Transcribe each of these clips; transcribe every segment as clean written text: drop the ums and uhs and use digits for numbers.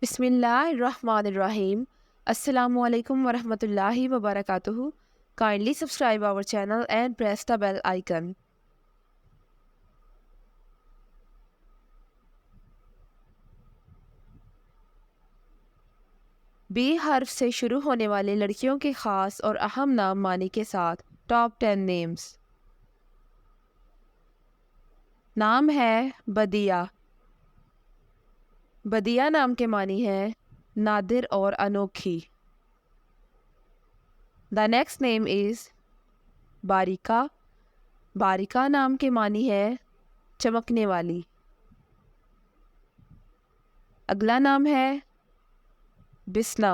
Bismillahirrahmanirrahim. Assalamu alaikum wa rahmatullahi wa barakatuhu. Kindly subscribe our channel and press the bell icon. B हर्फ से शुरू होने वाले लड़कियों के ख़ास और अहम नाम मानी के साथ टॉप 10 नेम्स। नाम है बदिया। बदिया नाम के मानी है नादिर और अनोखी। The next name is Barika. Barika नाम के मानी है चमकने वाली। अगला नाम है बिस्ना।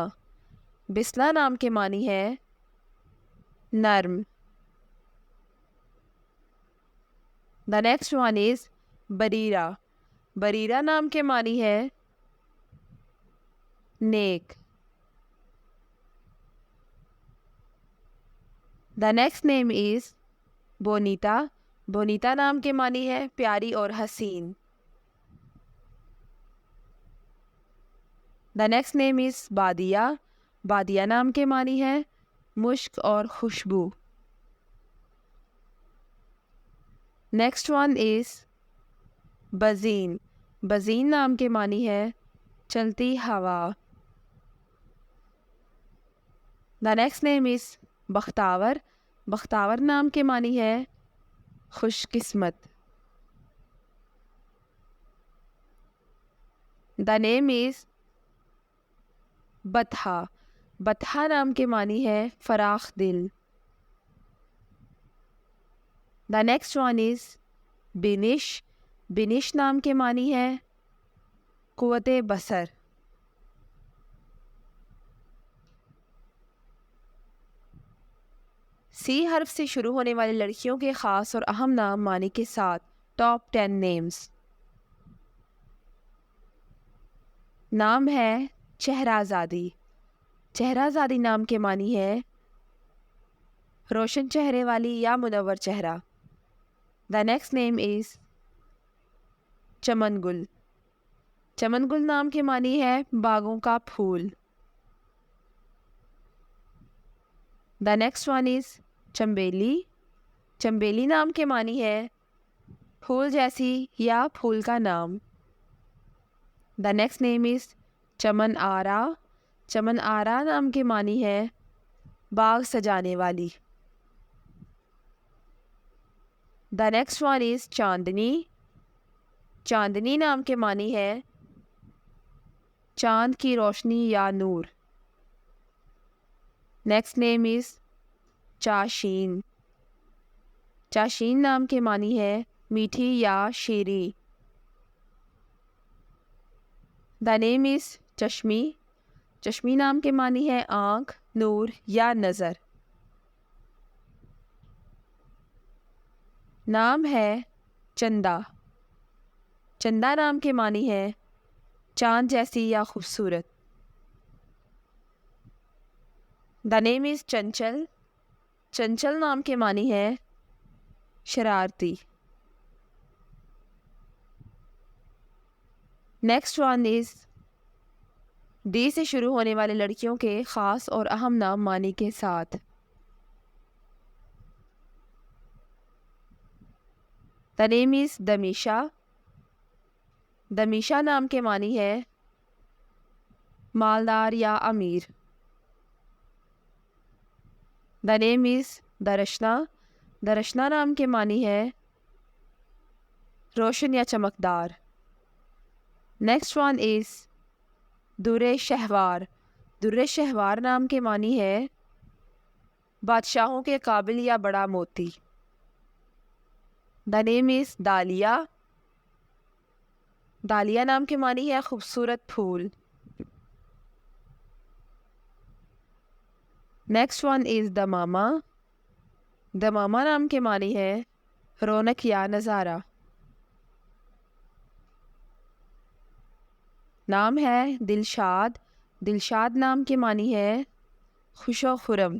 बिस्ना नाम के मानी है नर्म। The next one is Bareera. Bareera नाम के मानी है नेक। The next name is Bonita. Bonita नाम के मानी है प्यारी और हसीन। द नेक्स्ट नेम इज़ बादिया। बादिया नाम के मानी है मुश्क और खुशबू। Next one is Bazeen. Bazeen नाम के मानी है चलती हवा। The next name is Bakhtawar. Bakhtawar नाम के मानी है खुशकिस्मत। The name is Batha. Batha नाम के मानी है फराख दिल। The next one is Binish. Binish नाम के मानी है कुव्वते बसर। सी हर्फ से शुरू होने वाली लड़कियों के ख़ास और अहम नाम मानी के साथ टॉप 10 नेम्स। नाम है चेहराज़ादी। चेहराज़ादी नाम के मानी है रोशन चेहरे वाली या मुनव्वर चेहरा। The next name is Chamangul. Chamangul नाम के मानी है बागों का फूल। The next one is Chambeli. Chambeli नाम के मानी है फूल जैसी या फूल का नाम। The next name is Chaman Ara. Chaman Ara नाम के मानी है बाग सजाने वाली। The next one is Chandni. Chandni नाम के मानी है चांद की रोशनी या नूर। Next name is Chasheen. Chasheen नाम के मानी है मीठी या शीरी। The name is Chashmi. Chashmi नाम के मानी है आँख, नूर या नज़र। नाम है चंदा। चंदा नाम के मानी है चांद जैसी या खूबसूरत। द नेम इज़ चंचल। चंचल नाम के मानी है शरारती। नेक्स्ट वन इज़ डी से शुरू होने वाले लड़कियों के ख़ास और अहम नाम मानी के साथ। The name is Damisha. Damisha नाम के मानी है मालदार या अमीर। The name is Darshana. Darshana नाम के मानी है रोशन या चमकदार। Next one is Durre Shahwar. Durre Shahwar नाम के मानी है बादशाहों के काबिल या बड़ा मोती। द नेम इज़ दालिया। दालिया नाम के मानी है खूबसूरत फूल। Next one is Damama. Damama नाम के मानी है रौनक या नज़ारा। नाम है दिलशाद। दिलशाद नाम के मानी है खुशो खुरम।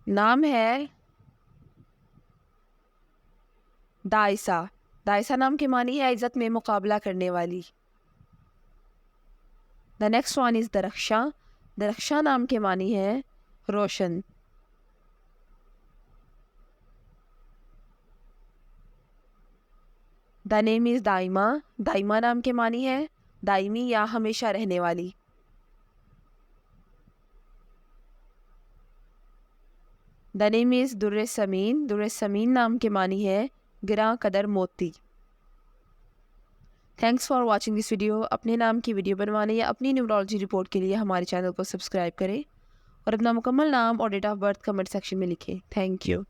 नाम है दाइसा। दायसा नाम के मानी है इज़्ज़त में मुकाबला करने वाली। The next one is Darakhsha. Darakhsha नाम के मानी है रोशन। The name is Daima. Daima नाम के मानी है दायमी या हमेशा रहने वाली। The name is Durr Sameen. Durr Sameen नाम के मानी है गिरा कदर मोती। Thanks for watching this video. अपने नाम की वीडियो बनवाने या अपनी न्यूमरोलॉजी रिपोर्ट के लिए हमारे चैनल को सब्सक्राइब करें और अपना मुकम्मल नाम और date of birth comment section में लिखें। Thank you.